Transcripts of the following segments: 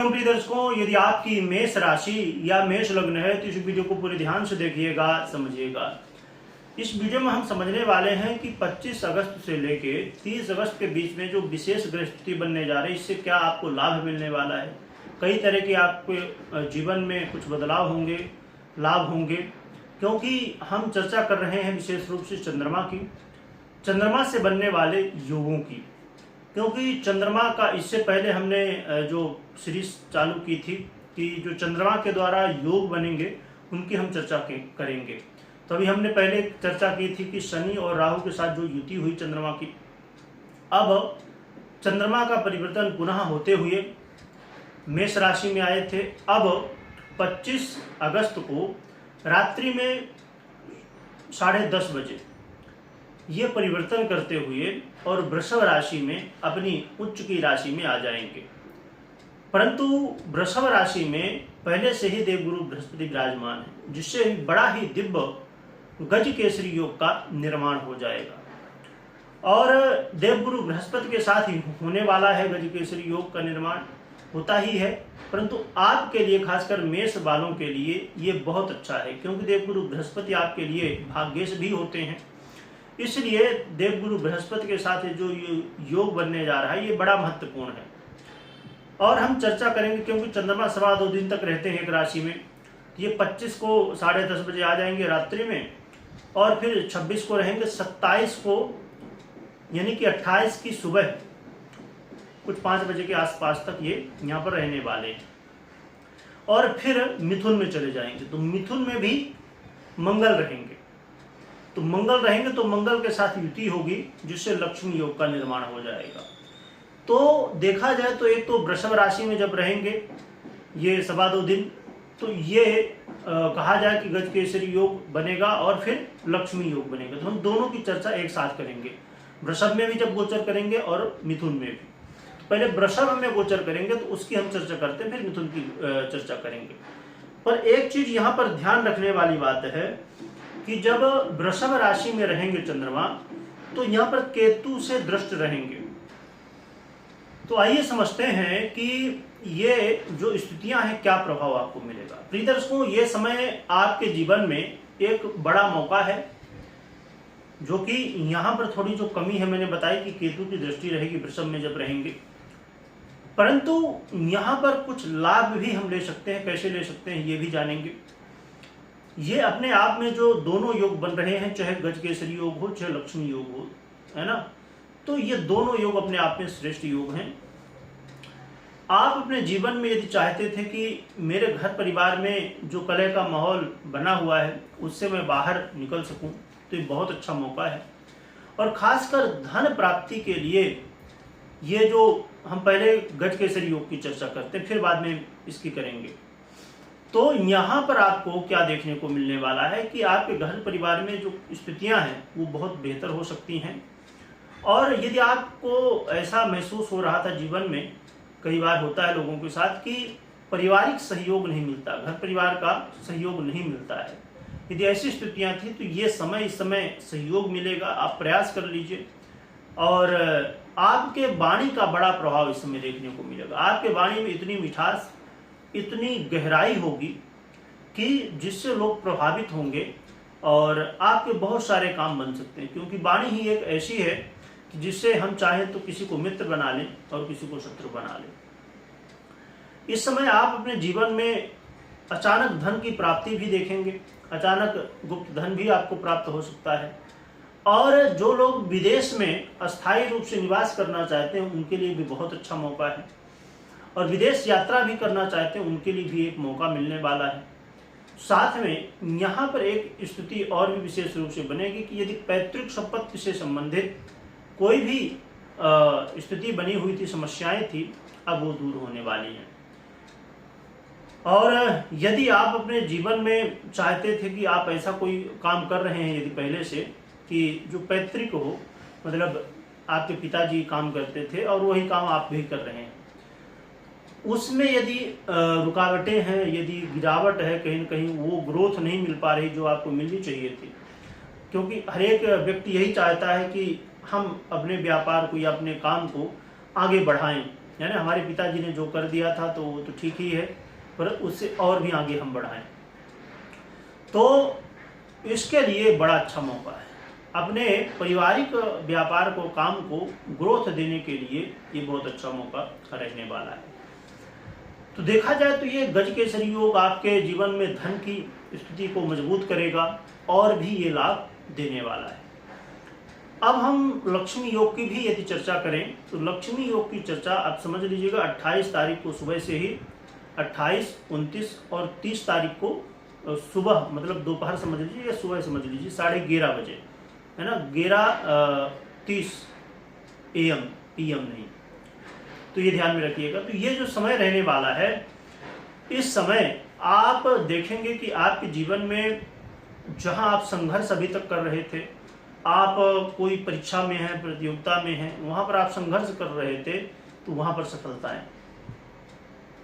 प्रिय दर्शकों, यदि आपकी मेष राशि या मेष लग्न है तो इस वीडियो को पूरे ध्यान से देखिएगा, समझिएगा। इस वीडियो में हम समझने वाले हैं कि 25 अगस्त से लेके 30 अगस्त के बीच में जो विशेष ग्रह स्थिति बनने जा रही है, इससे क्या आपको लाभ मिलने वाला है। कई तरह के आपके जीवन में कुछ बदलाव होंगे, लाभ होंगे, क्योंकि हम चर्चा कर रहे हैं विशेष रूप से चंद्रमा की, चंद्रमा से बनने वाले योगों की। क्योंकि चंद्रमा का इससे पहले हमने जो सीरीज चालू की थी कि जो चंद्रमा के द्वारा योग बनेंगे उनकी हम चर्चा करेंगे। तो अभी हमने पहले चर्चा की थी कि शनि और राहु के साथ जो युति हुई चंद्रमा की, अब चंद्रमा का परिवर्तन पुनः होते हुए मेष राशि में आए थे। अब 25 अगस्त को रात्रि में 10:30 बजे ये परिवर्तन करते हुए और वृषभ राशि में अपनी उच्च की राशि में आ जाएंगे। परंतु वृषभ राशि में पहले से ही देवगुरु बृहस्पति विराजमान है, जिससे बड़ा ही दिव्य गज केसरी योग का निर्माण हो जाएगा। और देवगुरु बृहस्पति के साथ ही होने वाला है गज केसरी योग का निर्माण, होता ही है। परंतु आपके लिए, खासकर मेष वालों के लिए ये बहुत अच्छा है, क्योंकि देवगुरु बृहस्पति आपके लिए भाग्येश भी होते हैं। इसलिए देवगुरु बृहस्पति के साथ जो योग बनने जा रहा है ये बड़ा महत्वपूर्ण है। और हम चर्चा करेंगे, क्योंकि चंद्रमा 2.25 दिन तक रहते हैं एक राशि में। ये 25 को 10:30 बजे आ जाएंगे रात्रि में, और फिर 26 को रहेंगे, 27 को यानी कि 28 की सुबह कुछ 5 बजे के आसपास तक ये यहाँ पर रहने वाले हैं। और फिर मिथुन में चले जाएंगे, तो मिथुन में भी मंगल रहेंगे। तो मंगल रहेंगे तो मंगल के साथ युति होगी, जिससे लक्ष्मी योग का निर्माण हो जाएगा। तो देखा जाए तो एक तो वृषभ राशि में जब रहेंगे ये 2.25 दिन, तो ये कहा जाए कि गज केसरी योग बनेगा और फिर लक्ष्मी योग बनेगा। तो हम दोनों की चर्चा एक साथ करेंगे, वृषभ में भी जब गोचर करेंगे और मिथुन में भी। तो पहले वृषभ में गोचर करेंगे तो उसकी हम चर्चा करते हैं, फिर मिथुन की चर्चा करेंगे। पर एक चीज यहाँ पर ध्यान रखने वाली बात है कि जब वृषभ राशि में रहेंगे चंद्रमा, तो यहाँ पर केतु से दृष्ट रहेंगे। तो आइए समझते हैं कि ये जो स्थितियां हैं क्या प्रभाव आपको मिलेगा। प्रिय दर्शकों, ये समय आपके जीवन में एक बड़ा मौका है, जो कि यहाँ पर थोड़ी जो कमी है मैंने बताई कि केतु की दृष्टि रहेगी वृषभ में जब रहेंगे। परंतु यहाँ पर कुछ लाभ भी हम ले सकते हैं। कैसे ले सकते हैं ये भी जानेंगे। ये अपने आप में जो दोनों योग बन रहे हैं, चाहे गज केसरी योग हो चाहे लक्ष्मी योग हो, है ना, तो ये दोनों योग अपने आप में श्रेष्ठ योग हैं। आप अपने जीवन में यदि चाहते थे कि मेरे घर परिवार में जो कलह का माहौल बना हुआ है उससे मैं बाहर निकल सकूं, तो ये बहुत अच्छा मौका है। और खासकर धन प्राप्ति के लिए ये जो हम पहले गज केसरी योग की चर्चा करते हैं, फिर बाद में इसकी करेंगे। तो यहाँ पर आपको क्या देखने को मिलने वाला है कि आपके घर परिवार में जो स्थितियां हैं वो बहुत बेहतर हो सकती हैं। और यदि आपको ऐसा महसूस हो रहा था जीवन में, कई बार होता है लोगों के साथ कि पारिवारिक सहयोग नहीं मिलता, घर परिवार का सहयोग नहीं मिलता है, यदि ऐसी स्थितियां थी तो ये समय, इस समय सहयोग मिलेगा। आप प्रयास कर लीजिए और आपके वाणी का बड़ा प्रभाव इस समय देखने को मिलेगा। आपके वाणी में इतनी मिठास, इतनी गहराई होगी कि जिससे लोग प्रभावित होंगे और आपके बहुत सारे काम बन सकते हैं। क्योंकि वाणी ही एक ऐसी है कि जिससे हम चाहें तो किसी को मित्र बना लें और किसी को शत्रु बना लें। इस समय आप अपने जीवन में अचानक धन की प्राप्ति भी देखेंगे, अचानक गुप्त धन भी आपको प्राप्त हो सकता है। और जो लोग विदेश में अस्थायी रूप से निवास करना चाहते हैं उनके लिए भी बहुत अच्छा मौका है, और विदेश यात्रा भी करना चाहते हैं उनके लिए भी एक मौका मिलने वाला है। साथ में यहाँ पर एक स्थिति और भी विशेष रूप से बनेगी कि यदि पैतृक संपत्ति से संबंधित कोई भी स्थिति बनी हुई थी, समस्याएं थी, अब वो दूर होने वाली हैं। और यदि आप अपने जीवन में चाहते थे कि आप ऐसा कोई काम कर रहे हैं यदि पहले से कि जो पैतृक हो, मतलब आपके पिताजी काम करते थे और वही काम आप भी कर रहे हैं, उसमें यदि रुकावटें हैं, यदि गिरावट है, कहीं न कहीं वो ग्रोथ नहीं मिल पा रही जो आपको मिलनी चाहिए थी। क्योंकि हर एक व्यक्ति यही चाहता है कि हम अपने व्यापार को या अपने काम को आगे बढ़ाएं, यानी हमारे पिताजी ने जो कर दिया था तो वो तो ठीक ही है, पर उससे और भी आगे हम बढ़ाएं। तो इसके लिए बड़ा अच्छा मौका है। अपने पारिवारिक व्यापार को, काम को ग्रोथ देने के लिए ये बहुत अच्छा मौका रहने वाला है। तो देखा जाए तो ये गजकेसरी योग आपके जीवन में धन की स्थिति को मजबूत करेगा और भी ये लाभ देने वाला है। अब हम लक्ष्मी योग की भी यदि चर्चा करें तो लक्ष्मी योग की चर्चा आप समझ लीजिएगा 28 तारीख को सुबह से ही, 28, 29 और 30 तारीख को सुबह, मतलब दोपहर समझ लीजिए या सुबह समझ लीजिए 11:30 बजे, है ना, 11:30 AM PM नहीं, तो ये ध्यान में रखिएगा। तो ये जो समय रहने वाला है, इस समय आप देखेंगे कि आपके जीवन में जहां आप संघर्ष अभी तक कर रहे थे, आप कोई परीक्षा में हैं, प्रतियोगिता में हैं, वहां पर आप संघर्ष कर रहे थे, तो वहां पर सफलताएं,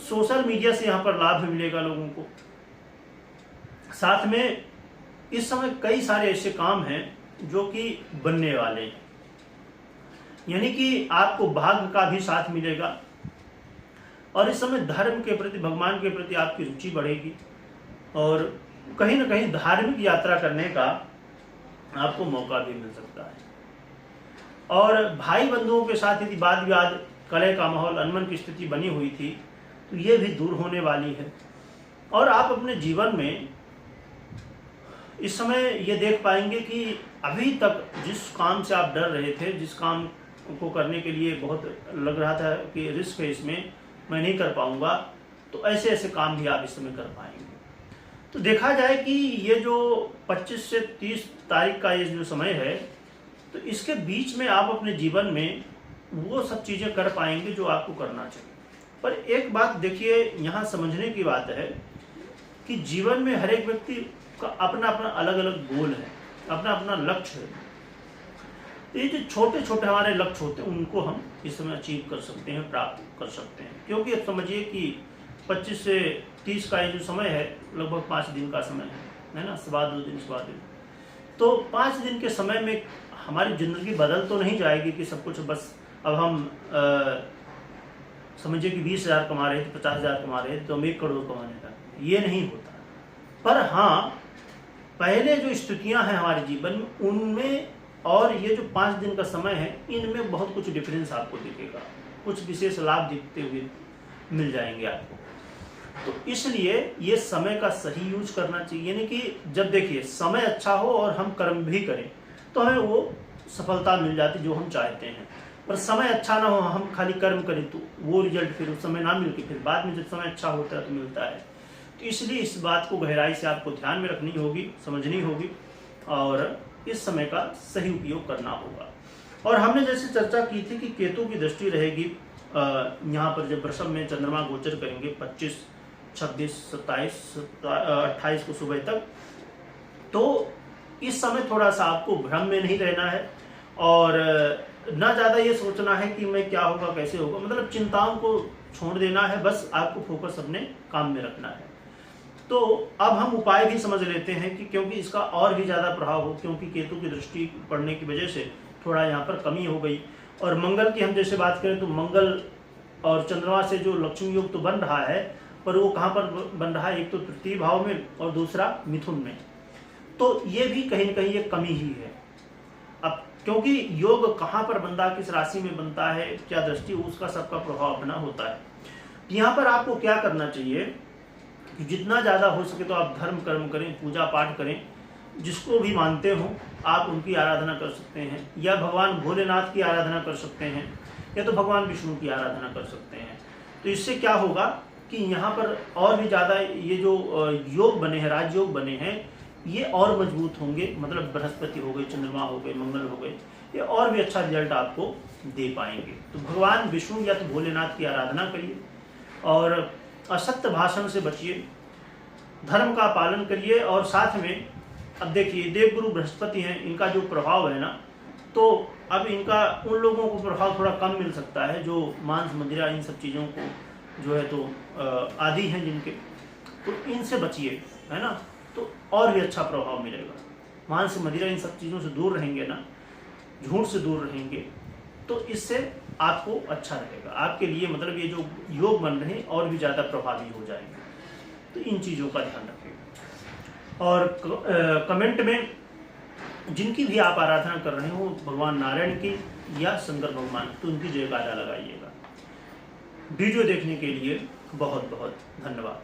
सोशल मीडिया से यहां पर लाभ भी मिलेगा लोगों को। साथ में इस समय कई सारे ऐसे काम हैं जो कि बनने वाले हैं, यानी कि आपको भाग्य का भी साथ मिलेगा और इस समय धर्म के प्रति, भगवान के प्रति आपकी रुचि बढ़ेगी और कहीं ना कहीं धार्मिक यात्रा करने का आपको मौका भी मिल सकता है। और भाई बंधुओं के साथ यदि वाद विवाद, कलह का माहौल, अनबन की स्थिति बनी हुई थी तो ये भी दूर होने वाली है। और आप अपने जीवन में इस समय ये देख पाएंगे कि अभी तक जिस काम से आप डर रहे थे, जिस काम को करने के लिए बहुत लग रहा था कि रिस्क है इसमें, मैं नहीं कर पाऊंगा, तो ऐसे ऐसे काम भी आप इस समय कर पाएंगे। तो देखा जाए कि ये जो 25 से 30 तारीख का ये जो समय है, तो इसके बीच में आप अपने जीवन में वो सब चीज़ें कर पाएंगे जो आपको करना चाहिए। पर एक बात देखिए, यहाँ समझने की बात है कि जीवन में हर एक व्यक्ति का अपना अपना अलग अलग गोल है, अपना अपना लक्ष्य है। ये जो छोटे छोटे हमारे लक्ष्य होते हैं उनको हम इस समय अचीव कर सकते हैं, प्राप्त कर सकते हैं। क्योंकि अब समझिए कि 25 से 30 का ये जो समय है लगभग 5 दिन का समय है ना, सवा 2 दिन, सवा दिन। तो 5 दिन के समय में हमारी जिंदगी बदल तो नहीं जाएगी कि सब कुछ बस अब हम समझिए कि 20,000 कमा रहे थे, 50,000 कमा रहे थे तो हम 1 करोड़ कमाने का, ये नहीं होता। पर हाँ, पहले जो स्थितियां हैं हमारे जीवन में उनमें और ये जो 5 दिन का समय है, इनमें बहुत कुछ डिफरेंस आपको दिखेगा, कुछ विशेष लाभ दिखते हुए मिल जाएंगे आपको। तो इसलिए ये समय का सही यूज करना चाहिए, यानी कि जब देखिए समय अच्छा हो और हम कर्म भी करें तो हमें वो सफलता मिल जाती जो हम चाहते हैं। पर समय अच्छा ना हो, हम खाली कर्म करें तो वो रिजल्ट फिर उस समय ना मिल के फिर बाद में जब समय अच्छा होता है तो मिलता है। तो इसलिए इस बात को गहराई से आपको ध्यान में रखनी होगी, समझनी होगी और इस समय का सही उपयोग करना होगा। और हमने जैसे चर्चा की थी कि केतु की दृष्टि रहेगी यहाँ पर जब वृषभ में चंद्रमा गोचर करेंगे 25, 26, 27, 28 को सुबह तक, तो इस समय थोड़ा सा आपको भ्रम में नहीं रहना है और ना ज़्यादा ये सोचना है कि मैं क्या होगा, कैसे होगा, मतलब चिंताओं को छोड़ देना है, बस आपको फोकस अपने काम में रखना है। तो अब हम उपाय भी समझ लेते हैं कि क्योंकि इसका और भी ज़्यादा प्रभाव हो, क्योंकि केतु की दृष्टि पड़ने की वजह से थोड़ा यहाँ पर कमी हो गई। और मंगल की हम जैसे बात करें तो मंगल और चंद्रमा से जो लक्ष्मी योग तो बन रहा है, पर वो कहाँ पर बन रहा है, एक तो तृतीय भाव में और दूसरा मिथुन में, तो ये भी कहीं ना कहीं ये कमी ही है। अब क्योंकि योग कहाँ पर बनता है, किस राशि में बनता है, क्या दृष्टि, उसका सबका प्रभाव अपना होता है। यहाँ पर आपको क्या करना चाहिए कि जितना ज़्यादा हो सके तो आप धर्म कर्म करें, पूजा पाठ करें, जिसको भी मानते हो आप उनकी आराधना कर सकते हैं, या भगवान भोलेनाथ की आराधना कर सकते हैं, या तो भगवान विष्णु की आराधना कर सकते हैं। तो इससे क्या होगा कि यहाँ पर और भी ज़्यादा ये जो योग बने हैं, राजयोग बने हैं, ये और मजबूत होंगे। मतलब बृहस्पति हो गए, चंद्रमा हो गए, मंगल हो गए, ये और भी अच्छा रिजल्ट आपको दे पाएंगे। तो भगवान विष्णु या तो भोलेनाथ की आराधना करिए और असत्य भाषण से बचिए, धर्म का पालन करिए। और साथ में अब देखिए देवगुरु बृहस्पति हैं, इनका जो प्रभाव है ना, तो अब इनका उन लोगों को प्रभाव थोड़ा कम मिल सकता है जो मांस मदिरा इन सब चीज़ों को जो है तो आदि हैं जिनके, तो इनसे बचिए, है ना, तो और भी अच्छा प्रभाव मिलेगा। मांस मदिरा इन सब चीज़ों से दूर रहेंगे ना, झूठ से दूर रहेंगे, तो इससे आपको अच्छा रहेगा, आपके लिए मतलब ये जो योग बन रहे हैं और भी ज़्यादा प्रभावी हो जाएंगे। तो इन चीज़ों का ध्यान रखिएगा। और कमेंट में जिनकी भी आप आराधना कर रहे हो, भगवान नारायण की या शंकर भगवान, तो उनकी जयकारा लगाइएगा। वीडियो देखने के लिए बहुत बहुत धन्यवाद।